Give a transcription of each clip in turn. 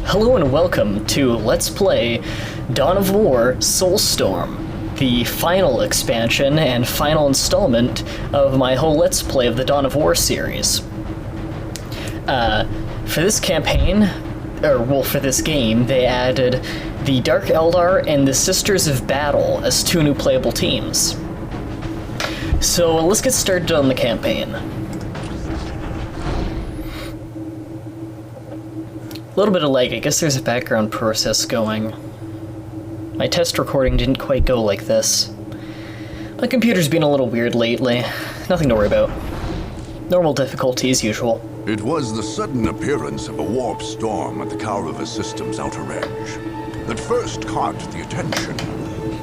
Hello and welcome to Let's Play Dawn of War Soulstorm, the final expansion and final installment of my whole Let's Play of the Dawn of War series. For this campaign, for this game, they added the Dark Eldar and the Sisters of Battle as two new playable teams. So let's get started on the campaign. A little bit of lag. I guess there's a background process going. My test recording didn't quite go like this. My computer's been a little weird lately. Nothing to worry about. Normal difficulty as usual. It was the sudden appearance of a warp storm at the Kaurava system's outer edge that first caught the attention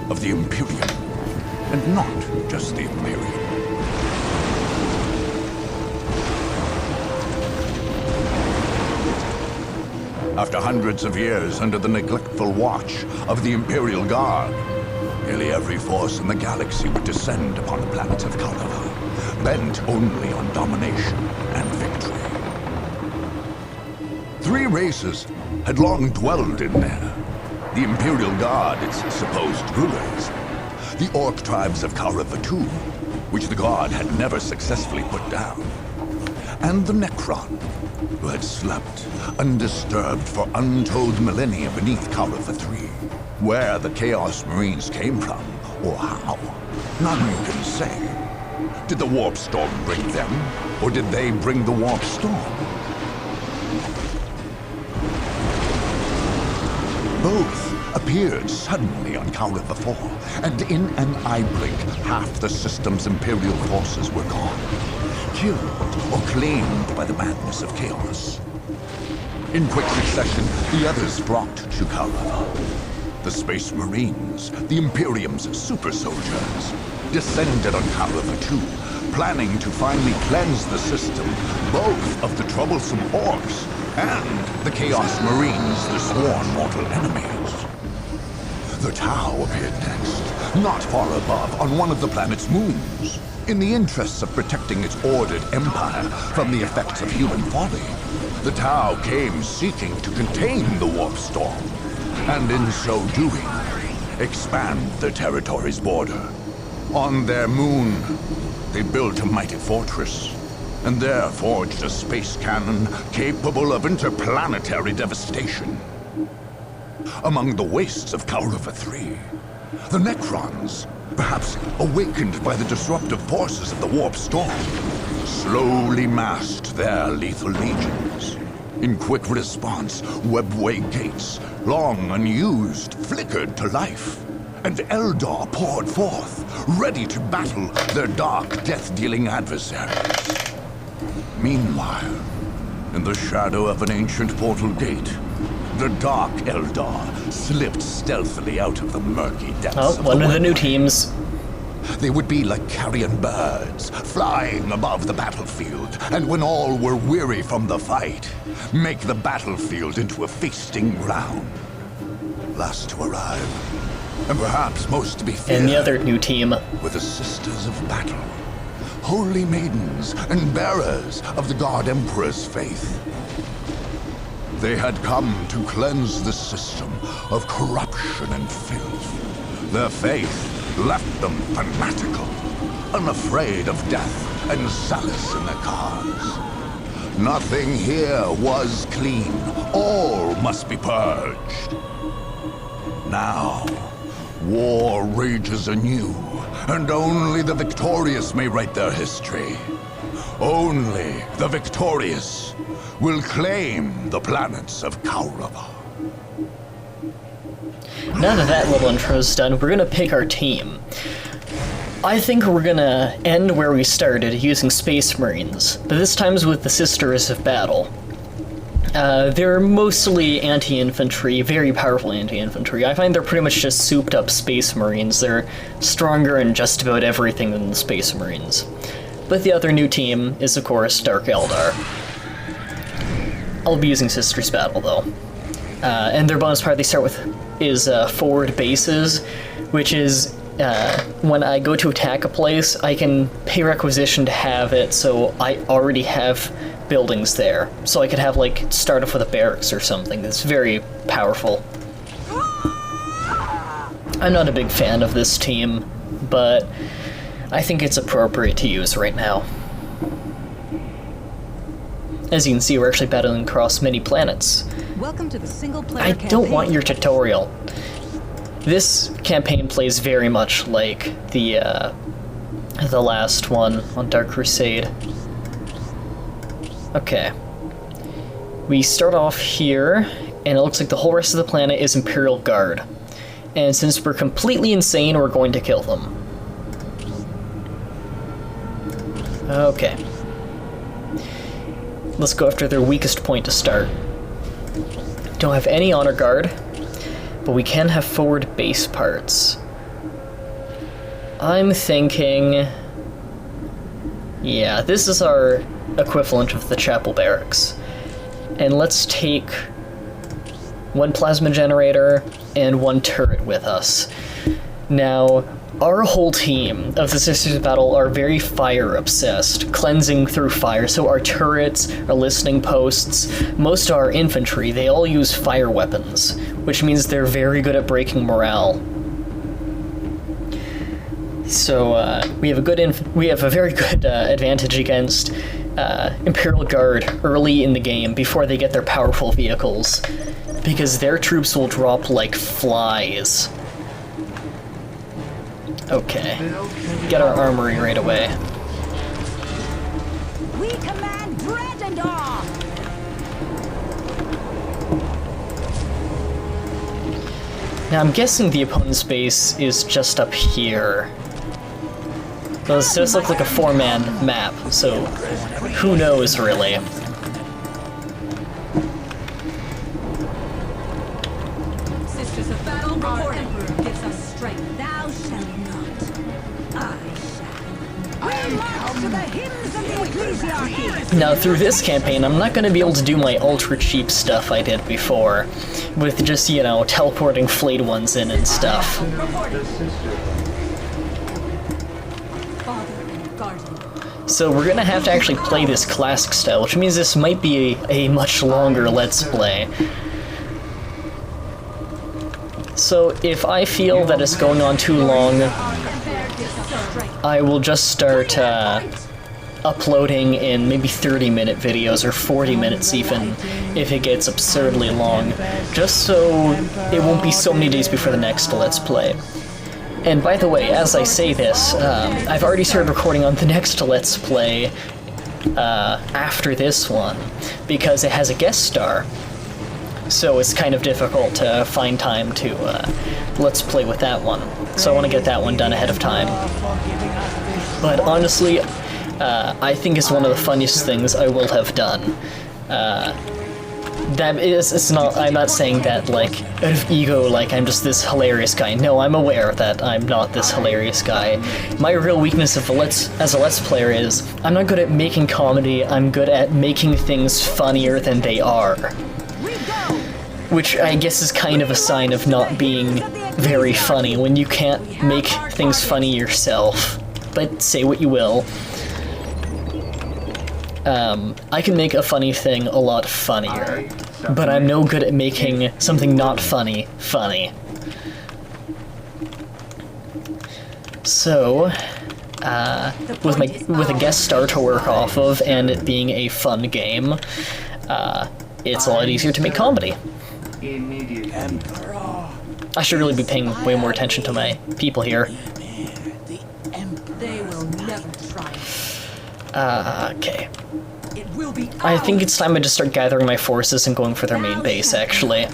of the Imperium, and not just the Imperium. After hundreds of years under the neglectful watch of the Imperial Guard, nearly every force in the galaxy would descend upon the planet of Kaurava, bent only on domination and victory. Three races had long dwelled in there. The Imperial Guard, its supposed rulers, the Orc tribes of Kaurava II, which the Guard had never successfully put down, and the Necron, who had slept undisturbed for untold millennia beneath Kaurava III. Where the Chaos Marines came from, or how, none can say. Did the Warp Storm bring them, or did they bring the Warp Storm? Both appeared suddenly on Kaurava IV, and in an eye blink, half the system's Imperial forces were gone, killed or claimed by the madness of chaos. In quick succession, the others flocked to Kaurava. The Space Marines, the Imperium's super soldiers, descended on Kaurava II, planning to finally cleanse the system, both of the troublesome orcs and the Chaos Marines, the sworn mortal enemies. The Tau appeared next, not far above, on one of the planet's moons. In the interests of protecting its ordered empire from the effects of human folly, the Tau came seeking to contain the Warp Storm, and in so doing, expand the territory's border. On their moon, they built a mighty fortress, and there forged a space cannon capable of interplanetary devastation. Among the wastes of Kaurava III, the Necrons, perhaps awakened by the disruptive forces of the Warp Storm, slowly massed their lethal legions. In quick response, webway gates, long unused, flickered to life, and Eldar poured forth, ready to battle their dark, death-dealing adversaries. Meanwhile, in the shadow of an ancient portal gate, the Dark Eldar slipped stealthily out of the murky depths of one of the new teams. They would be like carrion birds, flying above the battlefield, and when all were weary from the fight, make the battlefield into a feasting ground. Last to arrive, and perhaps most to be feared, and the other new team were the Sisters of Battle, holy maidens and bearers of the God Emperor's faith. They had come to cleanse the system of corruption and filth. Their faith left them fanatical, unafraid of death and solace in their cause. Nothing here was clean. All must be purged. Now, war rages anew, and only the victorious may write their history. Only the victorious will claim the planets of Kaurava. Now that that little intro's done, we're gonna pick our team. I think we're gonna end where we started, using Space Marines, but this time's with the Sisters of Battle. They're mostly anti-infantry, very powerful anti-infantry. I find they're pretty much just souped-up Space Marines. They're stronger in just about everything than the Space Marines. But the other new team is, of course, Dark Eldar. I'll be using Sisters Battle, though. And their bonus part they start with is forward bases, which is when I go to attack a place, I can pay requisition to have it, so I already have buildings there. So I could have, like, start off with a barracks or something. It's very powerful. I'm not a big fan of this team, but I think it's appropriate to use right now. As you can see, we're actually battling across many planets. Welcome to the single player I campaign. don't want your tutorial. This campaign plays very much like the last one on Dark Crusade. Okay. We start off here, and it looks like the whole rest of the planet is Imperial Guard. And since we're completely insane, we're going to kill them. Okay. Let's go after their weakest point to start. Don't have any honor guard, but we can have forward base parts. I'm thinking... yeah, this is our equivalent of the chapel barracks. And let's take one plasma generator and one turret with us. Now, our whole team of the Sisters of Battle are very fire-obsessed, cleansing through fire, so our turrets, our listening posts, most of our infantry, they all use fire weapons, which means they're very good at breaking morale. So, we have a very good advantage against Imperial Guard early in the game, before they get their powerful vehicles, because their troops will drop like flies. Okay, get our armory right away. We command dread and awe. Now I'm guessing the opponent's base is just up here. Those just look like a 4-man map, so who knows really. Sisters of Battle, our Emperor gives us strength. Thou shalt not. I shall. We march to the hymns of the ecclesiarchy. Now through this campaign, I'm not going to be able to do my ultra cheap stuff I did before, with just, you know, teleporting flayed ones in and stuff. So we're gonna have to actually play this classic style, which means this might be a much longer Let's Play. So if I feel that it's going on too long, I will just start uploading in maybe 30-minute videos, or 40 minutes even, if it gets absurdly long, just so it won't be so many days before the next Let's Play. And by the way, as I say this, I've already started recording on the next Let's Play after this one, because it has a guest star. So it's kind of difficult to find time to Let's Play with that one. So I want to get that one done ahead of time. But honestly, I think it's one of the funniest things I will have done. I'm not saying that, like, out of ego, like, I'm just this hilarious guy. No, I'm aware that I'm not this hilarious guy. My real weakness as a Let's Player is, I'm not good at making comedy, I'm good at making things funnier than they are. Which I guess is kind of a sign of not being very funny, when you can't make things funny yourself. But say what you will. I can make a funny thing a lot funnier, but I'm no good at making something not funny, funny. So, with a guest star to work off of, and it being a fun game, it's a lot easier to make comedy. I should really be paying way more attention to my people here. They will never triumph. Okay. I think it's time I just start gathering my forces and going for their main base, actually.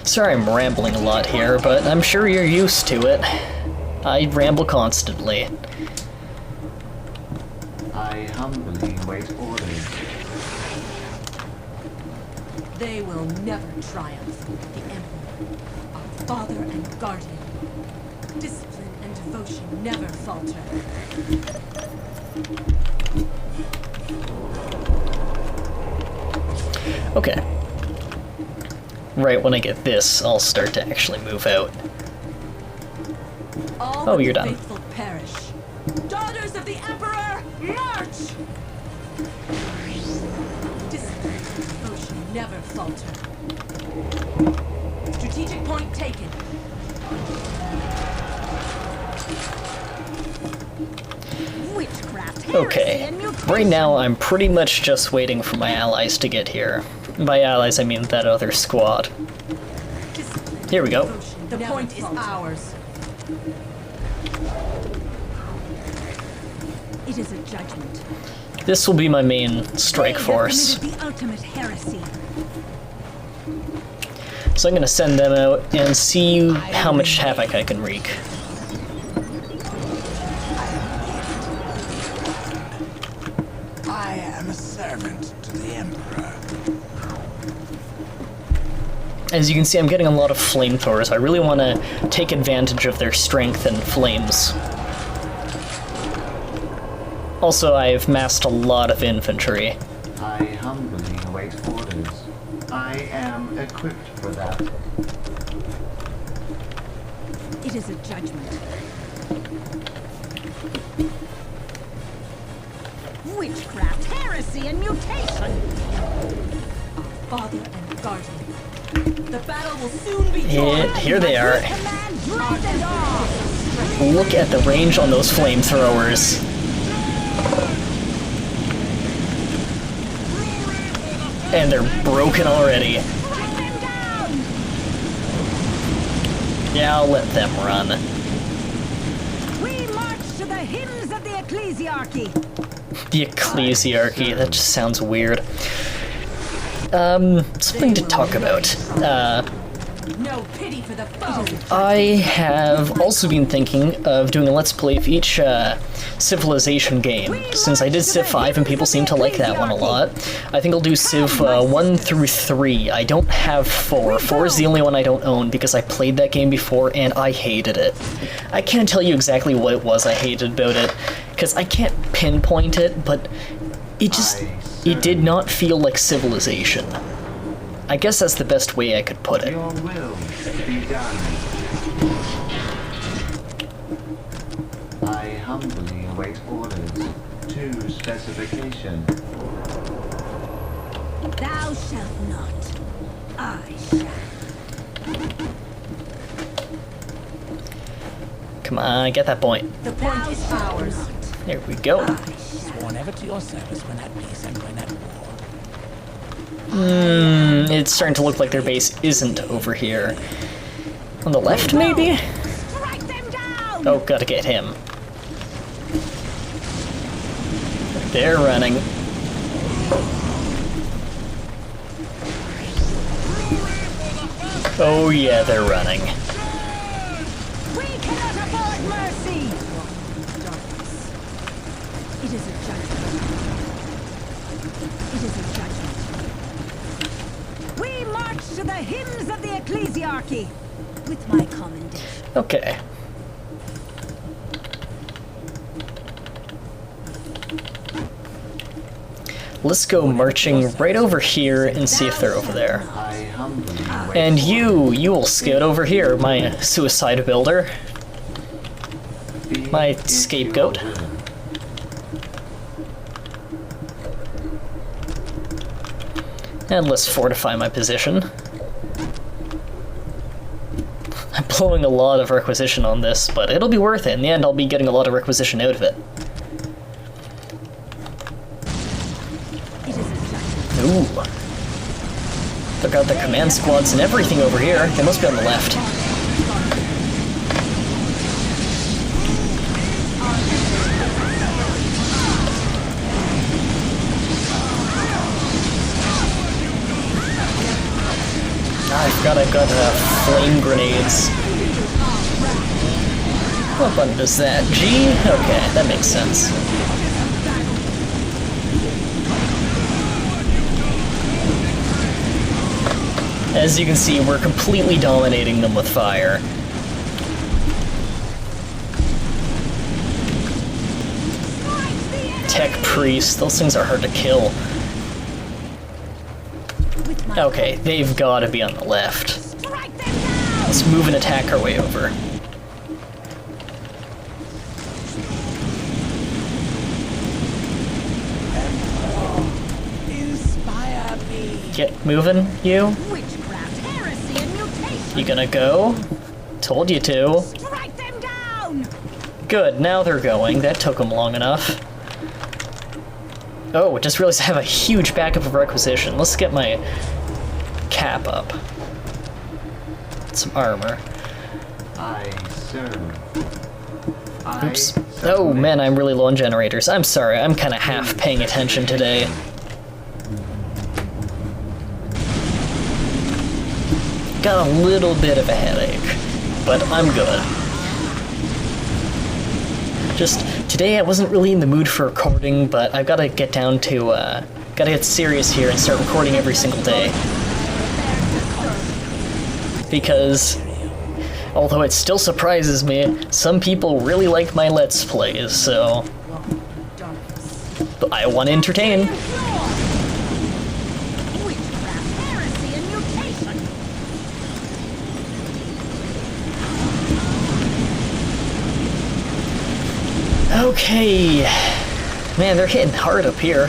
Sorry I'm rambling a lot here, but I'm sure you're used to it. I ramble constantly. I humbly wait orders. They will never triumph. The Emperor, our father and guardian. Discipline and devotion never falter. Okay. Right when I get this, I'll start to actually move out. Oh, you're done. Faithful perish. Daughters of the Emperor, march! Discipline and devotion never falter. Strategic point taken. Witchcraft, Okay, heresy, and mutation. right now I'm pretty much just waiting for my allies to get here. By allies, I mean that other squad. Discipline Here we go. and devotion The point is ours. It is a judgment. This will be my main strike They have force. committed the ultimate heresy. So I'm gonna send them out and see how much havoc I can wreak. I am a servant to the Emperor. As you can see, I'm getting a lot of flamethrowers. I really want to take advantage of their strength and flames. Also, I've massed a lot of infantry. I humbly await orders. I am equipped for that. It is a judgment. Witchcraft, heresy, and mutation. Father and guardian. The battle will soon be joined. Here they are. Command, drive them off. Look at the range on those flamethrowers. And they're broken already. Strike them down. Yeah, I'll let them run. We march to the hymns of the ecclesiarchy. The ecclesiarchy, that just sounds weird. Something to talk about. No pity for the foe. I have also been thinking of doing a Let's Play of each Civilization game, since I did Civ 5 and people seem to like that one a lot. I think I'll do Civ 1 through 3. I don't have 4. 4 is the only one I don't own because I played that game before and I hated it. I can't tell you exactly what it was I hated about it, because I can't pinpoint it, but it did not feel like Civilization. I guess that's the best way I could put it. Your will be done. I humbly await orders to specification. Thou shalt not. I shall. Come on, get that point. The point is ours. There we go. Sworn ever to your service when at peace and when at war. It's starting to look like their base isn't over here. On the left, maybe? Strike them down. Oh, gotta get him. They're running. Oh yeah, they're running. We cannot afford mercy. It is a judgment. It is a judgment. We march to the hymns of the ecclesiarchy with my commendation. Okay. Let's go marching right over here and see if they're over there. I humbly await And you will scout over here, my suicide builder. Be my it scapegoat. your will. And let's fortify my position. I'm blowing a lot of requisition on this, but it'll be worth it. In the end, I'll be getting a lot of requisition out of it. It is a judgment. Ooh. They've got the command squads and everything over here. They must be on the left. I forgot I've got flame grenades. What button does that? G? Okay, that makes sense. As you can see, we're completely dominating them with fire. Tech Priest, those things are hard to kill. Okay, they've got to be on the left. Strike them down. Let's move and attack our way over. Get moving, you. Witchcraft, heresy, and mutation! You gonna go? Told you to. Strike them down! Good, now they're going. That took them long enough. Oh, just realized I have a huge backup of requisition. Let's get my cap up. Some armor. I serve. Oops. Oh man, I'm really low on generators. I'm sorry, I'm kind of half paying attention today. Got a little bit of a headache, but I'm good. Just, today I wasn't really in the mood for recording, but I've got to get down to, gotta get serious here and start recording every single day. Because, although it still surprises me, some people really like my Let's Plays, so I want to entertain. Witchcraft, heresy, and mutation! Okay. Man, they're hitting hard up here.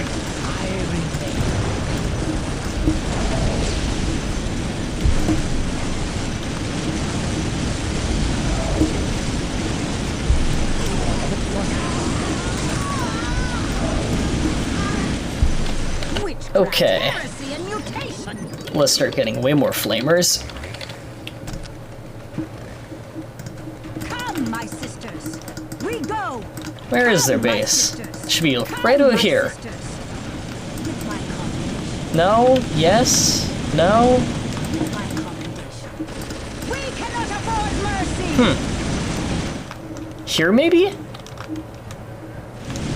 Witchcraft, Okay. heresy, and mutation! Let's start getting way more flamers. Come, my sisters! We go! Where is their Come, my base? sisters. Should be Come, right over my here. sisters. With my commendation. No? Yes? No? With my commendation. We cannot afford mercy! Here, maybe?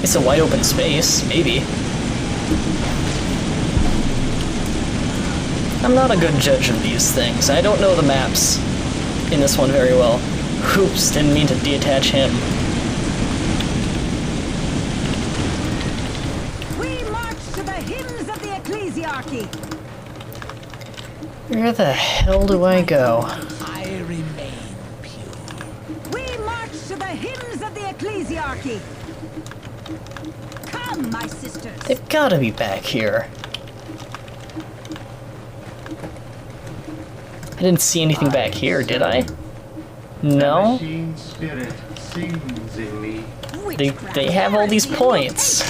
It's a wide open space, maybe. I'm not a good judge of these things. I don't know the maps in this one very well. Oops, didn't mean to detach him. We march to the hymns of the ecclesiarchy! Where the hell do I go? I remain pure. We march to the hymns of the ecclesiarchy! Come, my sisters! They've gotta be back here. I didn't see anything back here, did I? No? The machine spirit sings in me. They have all these points.